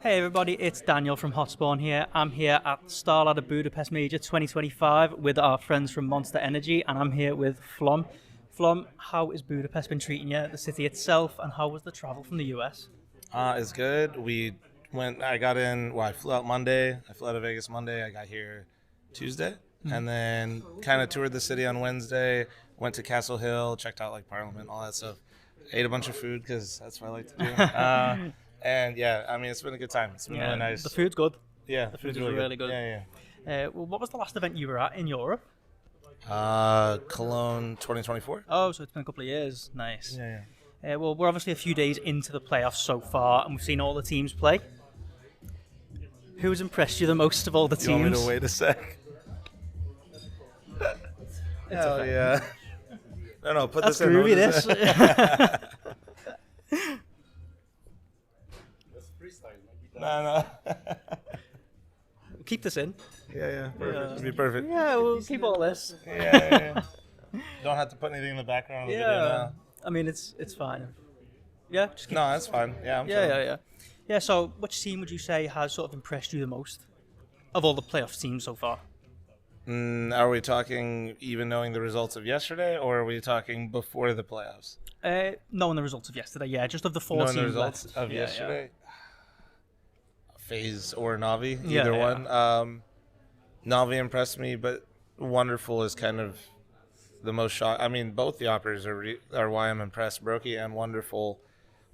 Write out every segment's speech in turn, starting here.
Hey everybody, it's Daniel from Hotspawn here. I'm here at Starladder Budapest Major 2025 with our friends from Monster Energy, and I'm here with fl0m. fl0m, how has Budapest been treating you, the city itself, and how was the travel from the US? It's good. I flew out Monday. I flew out of Vegas Monday. I got here Tuesday. And then kind of toured the city on Wednesday. Went to Castle Hill, checked out like Parliament, all that stuff. Ate a bunch of food because that's what I like to do. And yeah, I mean, it's been a good time. It's been really nice. The food's good. Yeah, The food is really good. Yeah. Well, what was the last event you were at in Europe? Cologne 2024. Oh, so it's been a couple of years. Nice. Yeah. Well, we're obviously a few days into the playoffs so far, and we've seen all the teams play. Who has impressed you the most of all the teams? You want me to wait a sec? Hell okay. yeah. No, put That's this in. groovy, this. No. Keep this in. Yeah. Perfect. It'll be perfect. Yeah, we'll keep all this. Yeah. Don't have to put anything in the background of the video now. I mean, it's fine. Yeah, just keep. No, that's fine. Yeah, I'm sure. Yeah. So, which team would you say has sort of impressed you the most of all the playoff teams so far? Are we talking even knowing the results of yesterday, or are we talking before the playoffs? Knowing the results of yesterday, yeah, just of the four Knowing teams the results left. of Yeah. yesterday? FaZe or Navi, Yeah, either yeah. one. Navi impressed me, but Wonderful is kind of the most shock. I mean, both the operators are why I'm impressed. Brokey and Wonderful.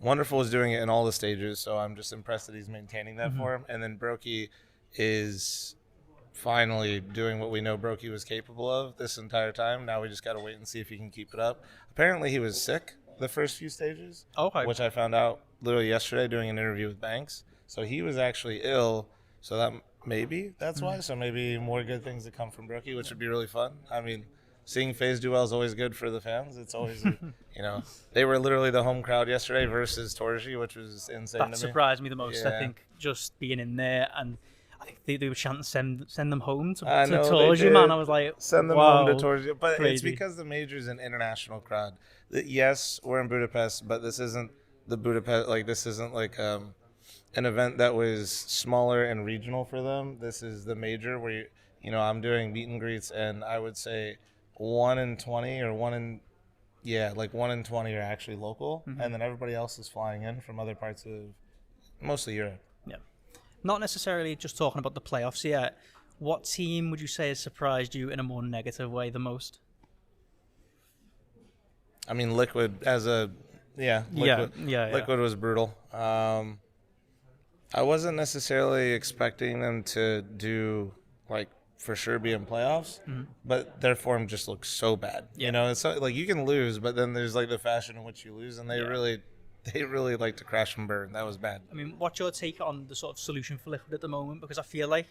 Wonderful is doing it in all the stages, so I'm just impressed that he's maintaining that for him. And then Brokey is finally doing what we know Brokey was capable of this entire time. Now we just got to wait and see if he can keep it up. Apparently he was sick the first few stages, which I found out literally yesterday doing an interview with Banks. So he was actually ill, so that's why. So maybe more good things to come from Brokey, which would be really fun. I mean, seeing FaZe do well is always good for the fans. It's always, they were literally the home crowd yesterday versus Torji, which was insane to me. That surprised me the most. Yeah. I think just being in there, and I think they were chanting send them home to I know, Torji, man. I was like, send them wow, home to Torji. But crazy. It's because the major's an international crowd. Yes, we're in Budapest, but this isn't the Budapest. Like, this isn't like an event that was smaller and regional for them. This is the major where I'm doing meet and greets, and I would say 1 in 20 or 1 in 20 are actually local, and then everybody else is flying in from other parts of mostly Europe. Yeah, not necessarily just talking about the playoffs yet. What team would you say has surprised you in a more negative way the most? I mean, Liquid Liquid was brutal. I wasn't necessarily expecting them to do for sure be in playoffs, but their form just looks so bad. It's not, like you can lose, but then there's the fashion in which you lose, and they really like to crash and burn. That was bad. I mean, what's your take on the sort of solution for Liquid at the moment? Because I feel like,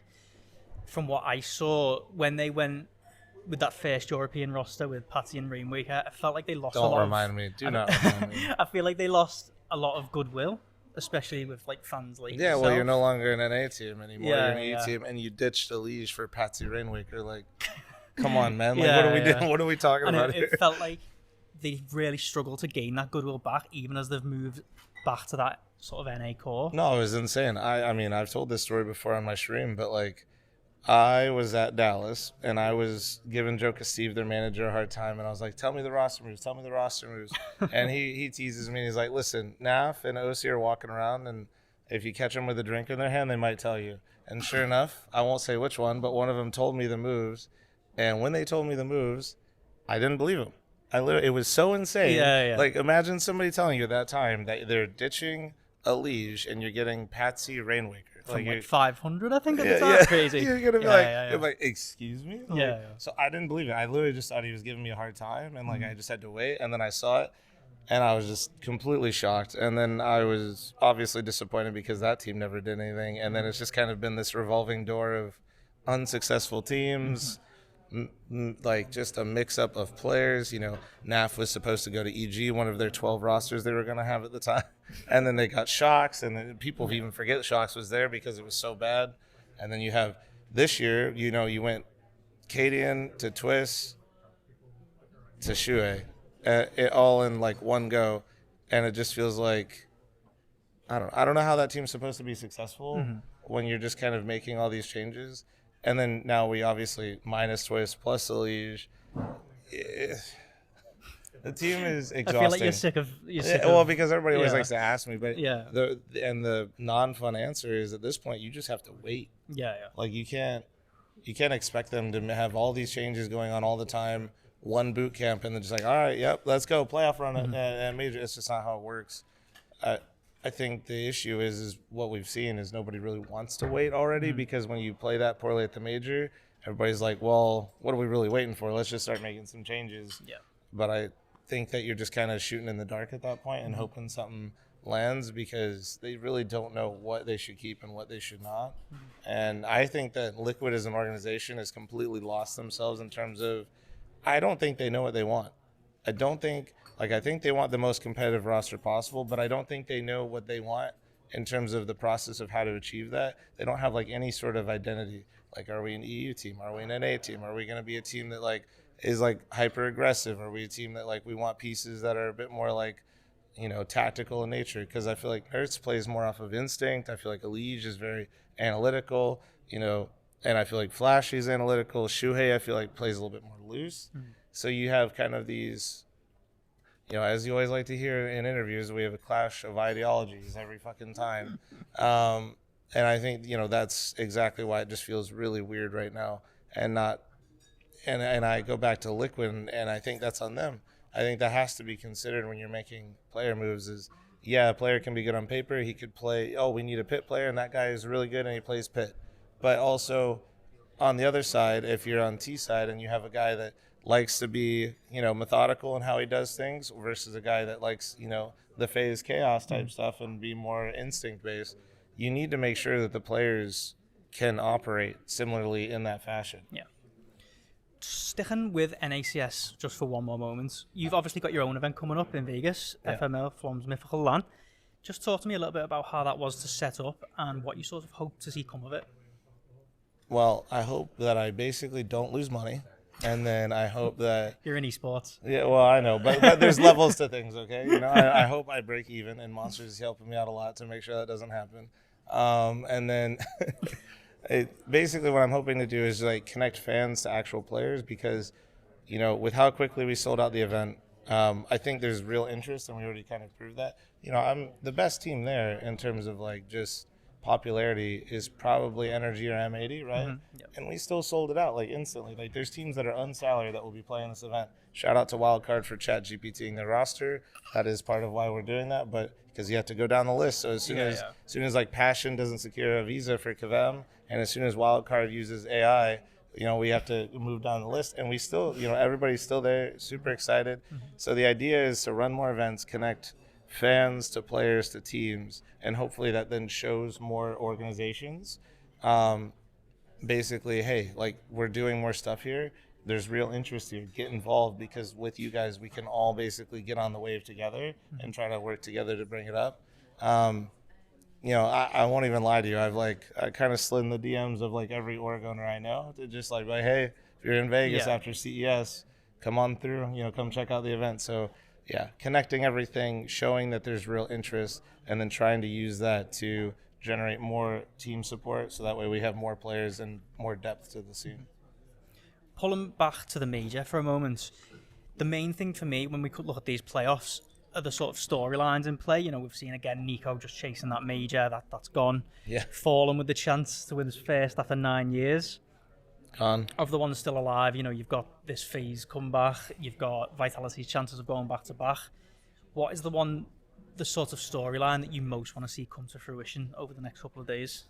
from what I saw when they went with that first European roster with Patsy and Rainmaker, I felt like they lost. Don't remind me. Do not remind me. I feel like they lost a lot of goodwill, especially with fans like well, yourself. you're no longer an NA team anymore. Yeah, you're an E team, and you ditched Elige for Patsy Rainmaker. Come on, man. What Yeah, are we yeah. doing? What are we talking And about here? it felt like they really struggled to gain that goodwill back, even as they've moved back to that sort of NA core. No, it was insane. I mean, I've told this story before on my stream, but I was at Dallas, and I was giving Joker Steve, their manager, a hard time, and I was like, tell me the roster moves. And he teases me, and he's like, listen, Naf and Osi are walking around, and if you catch them with a drink in their hand, they might tell you. And sure enough, I won't say which one, but one of them told me the moves, and when they told me the moves, I didn't believe them. It was so insane. Yeah. Imagine somebody telling you at that time that they're ditching Elige, and you're getting Patsy Rainmaker. From 500, I think, at the time. Crazy. You're gonna be you're like, excuse me? Yeah. So I didn't believe it. I literally just thought he was giving me a hard time, and I just had to wait. And then I saw it, and I was just completely shocked. And then I was obviously disappointed because that team never did anything. And then it's just kind of been this revolving door of unsuccessful teams. Just a mix-up of players. NAF was supposed to go to EG, one of their 12 rosters they were going to have at the time. And then they got Shocks, and then people even forget Shocks was there because it was so bad. And then you have this year, you went Cadian to Twist to Shuei, it all in one go. And it just feels like I don't know how that team's supposed to be successful when you're just kind of making all these changes. And then now we obviously minus Toys plus the Liege. The team is exhausting. I feel like you're sick of. Well, because everybody always Yeah. likes to ask me, but Yeah. the non-fun answer is at this point you just have to wait. Yeah. Like you can't expect them to have all these changes going on all the time. One boot camp and then just like, all right, yep, let's go playoff run and major. It's just not how it works. I think the issue is what we've seen is nobody really wants to wait already because when you play that poorly at the major, everybody's like, well, what are we really waiting for? Let's just start making some changes. Yeah. But I think that you're just kind of shooting in the dark at that point and hoping something lands because they really don't know what they should keep and what they should not. And I think that Liquid as an organization has completely lost themselves in terms of I don't think they know what they want. I think they want the most competitive roster possible, but I don't think they know what they want in terms of the process of how to achieve that. They don't have like any sort of identity. Like, are we an EU team? Are we an NA team? Are we going to be a team that like is like hyper aggressive? Are we a team that like we want pieces that are a bit more like, tactical in nature? Because I feel like Nerds plays more off of instinct. I feel like Elige is very analytical, and I feel like Flashy is analytical. Shuhei, I feel like plays a little bit more loose. So you have kind of these, as you always like to hear in interviews, we have a clash of ideologies every fucking time. And I think, that's exactly why it just feels really weird right now. And I go back to Liquid, and I think that's on them. I think that has to be considered when you're making player moves is, a player can be good on paper. He could play, we need a pit player, and that guy is really good, and he plays pit. But also, on the other side, if you're on T side and you have a guy that likes to be, methodical in how he does things versus a guy that likes, the phase chaos type stuff and be more instinct based, you need to make sure that the players can operate similarly in that fashion. Yeah. Sticking with NACS just for one more moment, you've obviously got your own event coming up in Vegas, fl0m, fl0m's Mythical LAN. Just talk to me a little bit about how that was to set up and what you sort of hope to see come of it. Well, I hope that I basically don't lose money. And then I hope that you're in esports. Yeah, well, I know, but there's levels to things, okay? I hope I break even, and Monsters is helping me out a lot to make sure that doesn't happen. And then basically what I'm hoping to do is like connect fans to actual players because, with how quickly we sold out the event, I think there's real interest, and we already kind of proved that. I'm the best team there in terms of like just popularity is probably Energy or M80, right? Yep. And we still sold it out like instantly. Like there's teams that are unsalaried that will be playing this event. Shout out to Wildcard for ChatGPTing their roster. That is part of why we're doing that, but because you have to go down the list. So as soon as like Passion doesn't secure a visa for Kavem, and as soon as Wildcard uses AI, we have to move down the list, and we still, everybody's still there, super excited. So the idea is to run more events, connect fans to players to teams, and hopefully that then shows more organizations basically, hey, like we're doing more stuff here, there's real interest here, get involved, because with you guys we can all basically get on the wave together and try to work together to bring it up. I won't even lie to you, I kind of slid in the DMs of like every org owner I know to just like, hey, if you're in Vegas after CES, come on through, come check out the event. So connecting everything, showing that there's real interest, and then trying to use that to generate more team support so that way we have more players and more depth to the scene. Pulling back to the major for a moment, the main thing for me when we could look at these playoffs are the sort of storylines in play. We've seen again Nico just chasing that major, that's gone. Yeah. Fallen with the chance to win his first after 9 years. Gone. Of the ones still alive, you've got this phase comeback, you've got Vitality's chances of going back to back. What is the sort of storyline that you most want to see come to fruition over the next couple of days?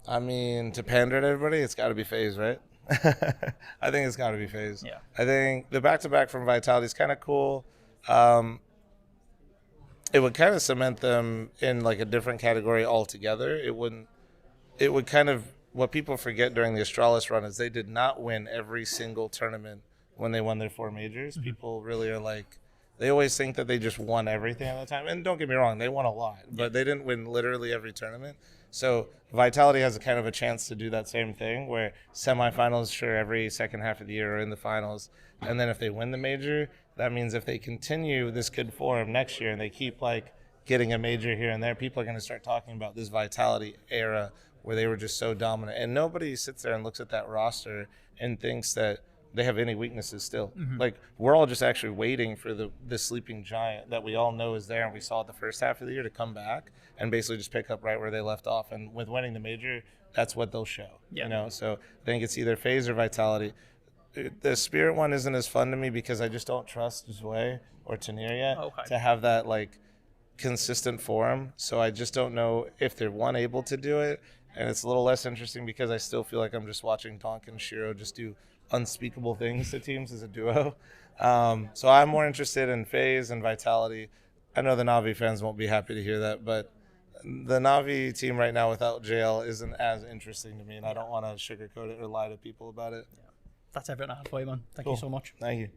I mean, to pander to everybody, it's got to be phase, right? I think it's got to be phase. Yeah. I think the back-to-back from Vitality is kind of cool. It would kind of cement them in like a different category altogether. It would kind of, what people forget during the Astralis run is they did not win every single tournament when they won their 4 majors. People really are like, they always think that they just won everything at the time. And don't get me wrong, they won a lot, but they didn't win literally every tournament. So Vitality has a kind of a chance to do that same thing where semifinals, sure, every second half of the year are in the finals. And then if they win the major, that means if they continue this good form next year and they keep like getting a major here and there, people are going to start talking about this Vitality era where they were just so dominant. And nobody sits there and looks at that roster and thinks that they have any weaknesses still. Like, we're all just actually waiting for the sleeping giant that we all know is there and we saw it the first half of the year to come back and basically just pick up right where they left off. And with winning the major, that's what they'll show. Yeah. You know, so I think it's either FaZe or Vitality. The Spirit one isn't as fun to me because I just don't trust Zwei or Taneria to have that like consistent form. So I just don't know if they're able to do it. And it's a little less interesting because I still feel like I'm just watching Donk and Shiro just do unspeakable things to teams as a duo. So I'm more interested in FaZe and Vitality. I know the Na'Vi fans won't be happy to hear that, but the Na'Vi team right now without JL isn't as interesting to me, and I don't want to sugarcoat it or lie to people about it. That's everything I had for you, man. Thank Cool. you so much. Thank you.